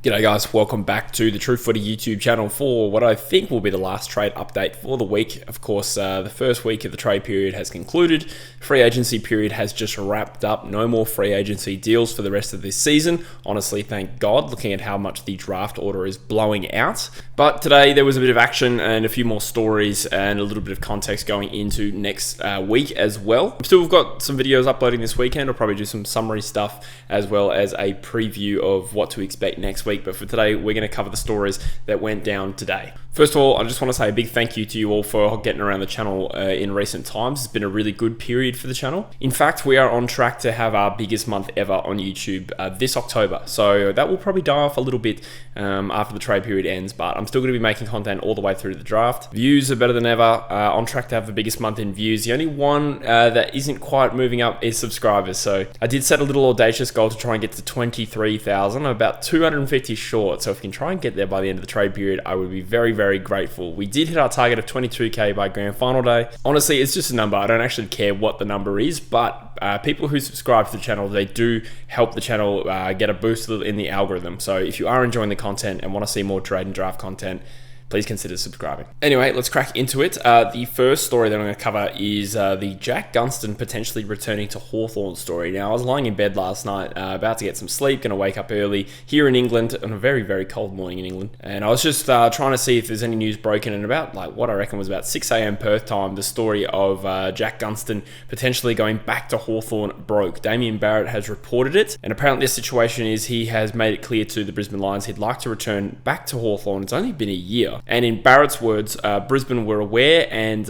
G'day guys, welcome back to the True Footy YouTube channel for what I think will be the last trade update for the week. Of course, the first week of the trade period has concluded. Free agency period has just wrapped up. No more free agency deals for the rest of this season. Honestly, thank God, looking at how much the draft order is blowing out. But today there was a bit of action and a few more stories and a little bit of context going into next week as well. Still, we've got some videos uploading this weekend. I'll probably do some summary stuff as well as a preview of what to expect next week. But for today, we're going to cover the stories that went down today. First of all, I just want to say a big thank you to you all for getting around the channel in recent times. It's been a really good period for the channel. In fact, we are on track to have our biggest month ever on YouTube this October. So that will probably die off a little bit after the trade period ends, but I'm still going to be making content all the way through the draft. Views are better than ever. On track to have the biggest month in views. The only one that isn't quite moving up is subscribers. So I did set a little audacious goal to try and get to 23,000. I'm about 250 short. So if we can try and get there by the end of the trade period, I would be very, very grateful. We did hit our target of 22k by grand final day. Honestly, it's just a number. I don't actually care what the number is, but people who subscribe to the channel, they do help the channel get a boost in the algorithm. So if you are enjoying the content and want to see more trade and draft content, please consider subscribing. Anyway, let's crack into it. The first story that I'm going to cover is the Jack Gunston potentially returning to Hawthorn story. Now, I was lying in bed last night, about to get some sleep, going to wake up early here in England on a very, very cold morning in England. And I was just trying to see if there's any news broken, and about what I reckon was about 6 a.m. Perth time, the story of Jack Gunston potentially going back to Hawthorn broke. Damien Barrett has reported it, and apparently the situation is he has made it clear to the Brisbane Lions he'd like to return back to Hawthorn. It's only been a year. And in Barrett's words, Brisbane were aware and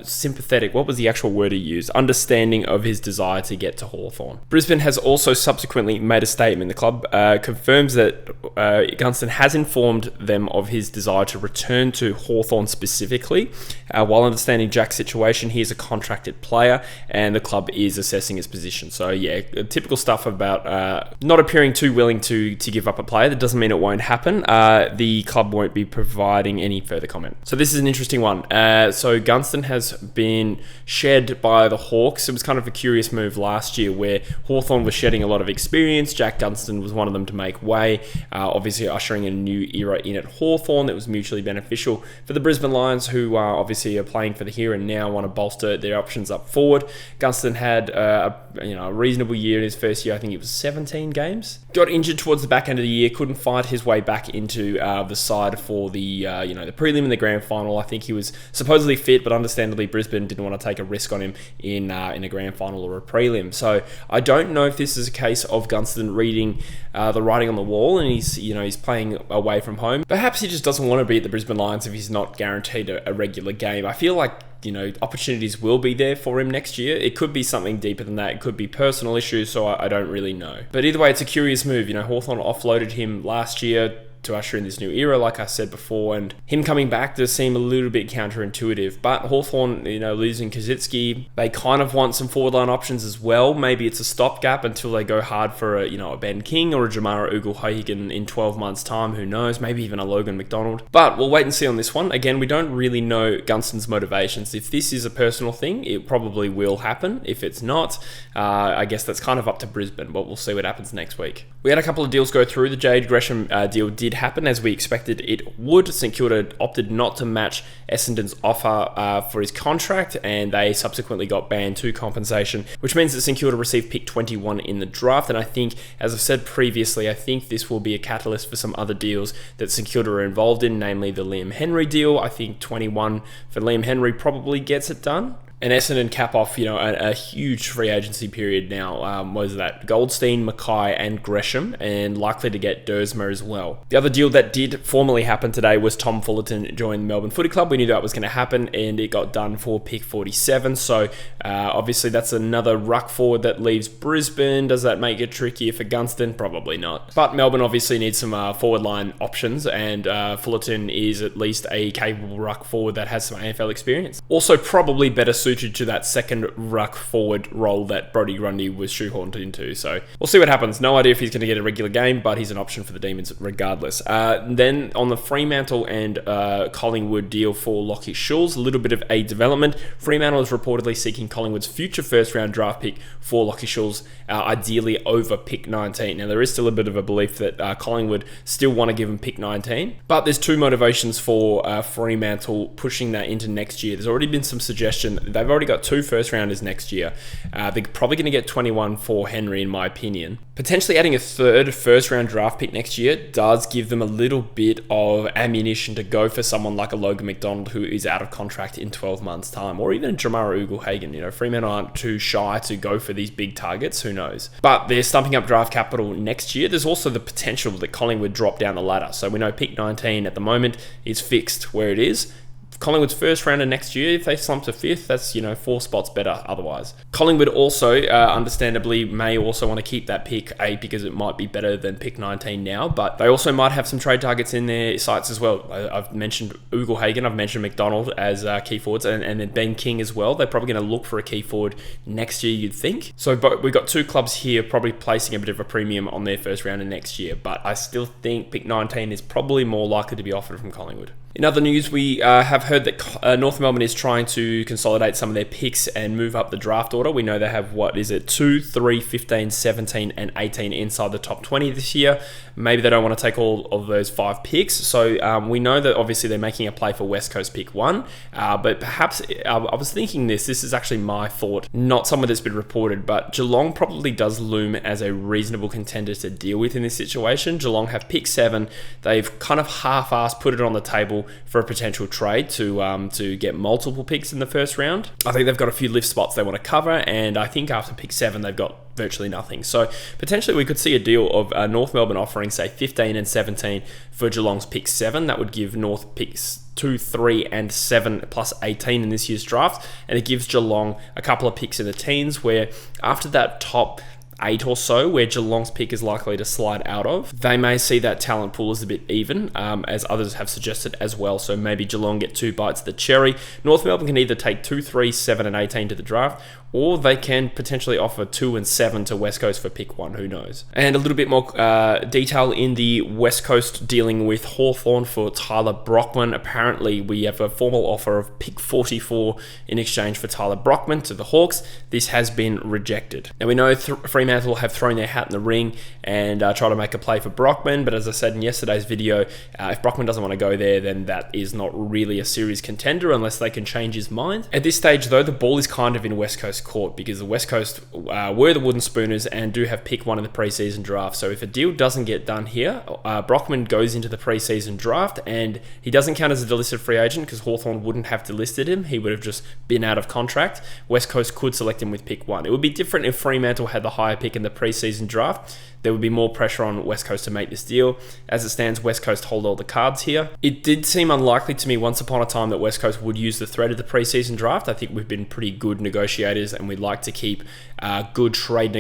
sympathetic. What was the actual word he used? Understanding of his desire to get to Hawthorn. Brisbane has also subsequently made a statement. The club confirms that Gunston has informed them of his desire to return to Hawthorn specifically. While understanding Jack's situation, he is a contracted player and the club is assessing his position. So yeah, typical stuff about not appearing too willing to give up a player. That doesn't mean it won't happen. The club won't be providing any further comment. So this is an interesting one. So Gunston has been shed by the Hawks. It was kind of a curious move last year where Hawthorn was shedding a lot of experience. Jack Gunston was one of them to make way, obviously ushering in a new era in at Hawthorn that was mutually beneficial for the Brisbane Lions, who obviously are playing for the here and now, want to bolster their options up forward. Gunston had a reasonable year in his first year. I think it was 17 games. Got injured towards the back end of the year, couldn't fight his way back into the side for the the prelim and the grand final. I think he was supposedly fit, but understandably Brisbane didn't want to take a risk on him in a grand final or a prelim. So I don't know if this is a case of Gunston reading the writing on the wall and he's playing away from home. Perhaps he just doesn't want to be at the Brisbane Lions if he's not guaranteed a regular game. I feel like opportunities will be there for him next year. It could be something deeper than that. It could be personal issues, so I don't really know. But either way, it's a curious move. Hawthorn offloaded him last year to usher in this new era, like I said before, and him coming back does seem a little bit counterintuitive. But Hawthorn, losing Kazitsky, they kind of want some forward line options as well. Maybe it's a stopgap until they go hard for a Ben King or a Jamara Ugle-Hagan in 12 months' time. Who knows? Maybe even a Logan McDonald. But we'll wait and see on this one. Again, we don't really know Gunston's motivations. If this is a personal thing, it probably will happen. If it's not, I guess that's kind of up to Brisbane, but we'll see what happens next week. We had a couple of deals go through. The Jade Gresham deal did happen as we expected it would. St Kilda opted not to match Essendon's offer for his contract, and they subsequently got band 2 compensation, which means that St Kilda received pick 21 in the draft. And I think, as I've said previously, I think this will be a catalyst for some other deals that St Kilda are involved in, namely the Liam Henry deal. I think 21 for Liam Henry probably gets it done. And Essendon cap off, a huge free agency period now. Was that Goldstein, Mackay, and Gresham, and likely to get Dersmer as well. The other deal that did formally happen today was Tom Fullerton joined the Melbourne Footy Club. We knew that was going to happen, and it got done for pick 47. So obviously that's another ruck forward that leaves Brisbane. Does that make it trickier for Gunston? Probably not. But Melbourne obviously needs some forward line options, and Fullerton is at least a capable ruck forward that has some AFL experience. Also probably better suited suited to that second ruck forward role that Brodie Grundy was shoehorned into. So we'll see what happens. No idea if he's going to get a regular game, but he's an option for the Demons regardless. Then on the Fremantle and Collingwood deal for Lockie Schulz, a little bit of a development. Fremantle is reportedly seeking Collingwood's future first round draft pick for Lockie Schulz, ideally over pick 19. Now there is still a bit of a belief that Collingwood still want to give him pick 19, but there's two motivations for Fremantle pushing that into next year. There's already been some suggestion. They've already got 2 first rounders next year. They're probably going to get 21 for Henry, in my opinion. Potentially adding a third first round draft pick next year does give them a little bit of ammunition to go for someone like a Logan McDonald who is out of contract in 12 months time, or even Jamara Ugle-Hagan. You know, Fremantle aren't too shy to go for these big targets, who knows. But they're stumping up draft capital next year. There's also the potential that Collingwood drop down the ladder. So we know pick 19 at the moment is fixed where it is. Collingwood's first rounder next year, if they slump to 5th, that's, 4 spots better otherwise. Collingwood also, understandably, may also want to keep that pick 8 because it might be better than pick 19 now, but they also might have some trade targets in their sights as well. I've mentioned Ugle-Hagan, I've mentioned McDonald as key forwards, and then Ben King as well. They're probably going to look for a key forward next year, you'd think. So we've got 2 clubs here probably placing a bit of a premium on their first rounder next year, but I still think pick 19 is probably more likely to be offered from Collingwood. In other news, we have heard that North Melbourne is trying to consolidate some of their picks and move up the draft order. We know they have, 2, 3, 15, 17, and 18 inside the top 20 this year. Maybe they don't want to take all of those 5 picks. So we know that obviously they're making a play for West Coast pick 1. But perhaps, I was thinking this is actually my thought, not someone that's been reported, but Geelong probably does loom as a reasonable contender to deal with in this situation. Geelong have pick 7. They've kind of half-assed put it on the table for a potential trade to get multiple picks in the first round. I think they've got a few lift spots they want to cover, and I think after pick 7 they've got virtually nothing. So potentially we could see a deal of North Melbourne offering, say, 15 and 17 for Geelong's pick 7. That would give North picks 2, 3, and 7 plus 18 in this year's draft, and it gives Geelong a couple of picks in the teens, where after that top 8 or so, where Geelong's pick is likely to slide out of, they may see that talent pool as a bit even, as others have suggested as well. So maybe Geelong get 2 bites of the cherry. North Melbourne can either take 2, 3, 7, and 18 to the draft, or they can potentially offer 2 and 7 to West Coast for pick 1, who knows. And a little bit more detail in the West Coast dealing with Hawthorn for Tyler Brockman. Apparently, we have a formal offer of pick 44 in exchange for Tyler Brockman to the Hawks. This has been rejected. Now, we know Fremantle have thrown their hat in the ring and try to make a play for Brockman, but as I said in yesterday's video, if Brockman doesn't want to go there, then that is not really a serious contender unless they can change his mind. At this stage, though, the ball is kind of in West Coast court because the West Coast were the Wooden Spooners and do have pick 1 in the preseason draft. So if a deal doesn't get done here, Brockman goes into the preseason draft and he doesn't count as a delisted free agent because Hawthorn wouldn't have delisted him. He would have just been out of contract. West Coast could select him with pick 1. It would be different if Fremantle had the higher pick in the preseason draft. There would be more pressure on West Coast to make this deal. As it stands, West Coast hold all the cards here. It did seem unlikely to me once upon a time that West Coast would use the threat of the preseason draft. I think we've been pretty good negotiators and we'd like to keep good trade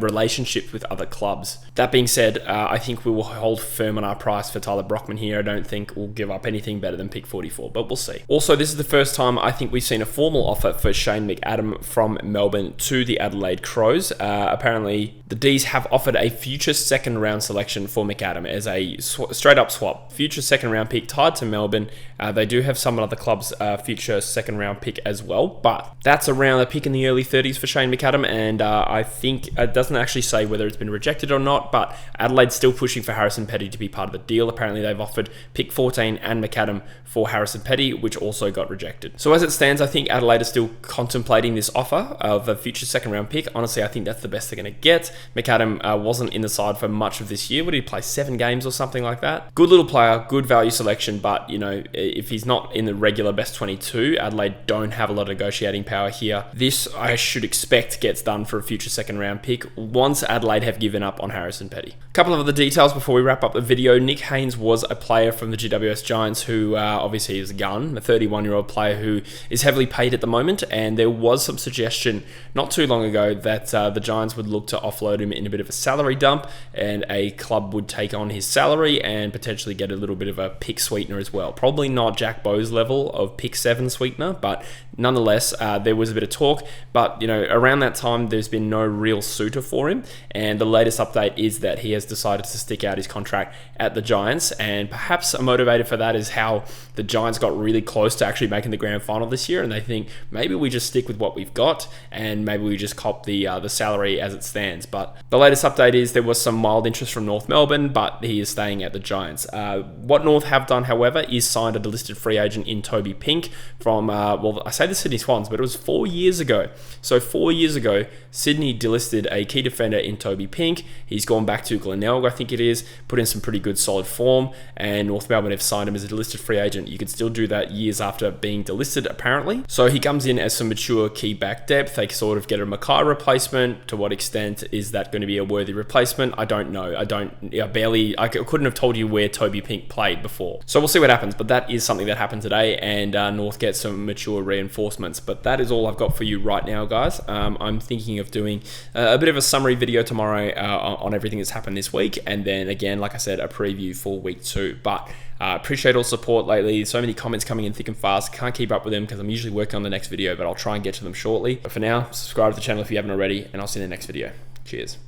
relationships with other clubs. That being said, I think we will hold firm on our price for Tyler Brockman here. I don't think we'll give up anything better than pick 44, but we'll see. Also, this is the first time I think we've seen a formal offer for Shane McAdam from Melbourne to the Adelaide Crows. Apparently, the D's have offered a future second round selection for McAdam as a straight up swap. Future second round pick tied to Melbourne. They do have some other clubs' future second round pick as well, but that's around a pick in the early 30s for Shane McAdam, and I think it doesn't actually say whether it's been rejected or not, but Adelaide's still pushing for Harrison Petty to be part of the deal. Apparently they've offered pick 14 and McAdam for Harrison Petty, which also got rejected. So as it stands, I think Adelaide is still contemplating this offer of a future second round pick. Honestly, I think that's the best they're going to get. McAdam wasn't in the side for much of this year. What did he play, 7 games or something like that? Good little player, good value selection, but if he's not in the regular best 22, Adelaide don't have a lot of negotiating power here. This, I should expect, gets done for a future second round pick once Adelaide have given up on Harrison Petty. A couple of other details before we wrap up the video. Nick Haynes was a player from the GWS Giants who obviously is a gun, a 31-year-old player who is heavily paid at the moment, and there was some suggestion not too long ago that the Giants would look to offload him in a bit of a salary salary dump, and a club would take on his salary and potentially get a little bit of a pick sweetener as well. Probably not Jack Bowes level of pick 7 sweetener, but nonetheless, there was a bit of talk. But around that time, there's been no real suitor for him, and the latest update is that he has decided to stick out his contract at the Giants, and perhaps a motivator for that is how the Giants got really close to actually making the grand final this year, and they think maybe we just stick with what we've got, and maybe we just cop the salary as it stands. But the latest update is there was some mild interest from North Melbourne, but he is staying at the Giants. What North have done, however, is signed a delisted free agent in Toby Pink from, I say the Sydney Swans, but it was 4 years ago. So 4 years ago, Sydney delisted a key defender in Toby Pink. He's gone back to Glenelg, I think it is, put in some pretty good solid form, and North Melbourne have signed him as a delisted free agent. You could still do that years after being delisted, apparently. So he comes in as some mature key back depth. They sort of get a Mackay replacement. To what extent is that going to be a worthy replacement? I don't know. I couldn't have told you where Toby Pink played before. So we'll see what happens, but that is something that happened today, and North gets some mature reinforcements. But that is all I've got for you right now, guys. I'm thinking of doing a bit of a summary video tomorrow on everything that's happened this week, and then again, like I said, a preview for week 2. But appreciate all support lately. So many comments coming in thick and fast. Can't keep up with them because I'm usually working on the next video, but I'll try and get to them shortly. But for now, subscribe to the channel if you haven't already, and I'll see you in the next video. Cheers.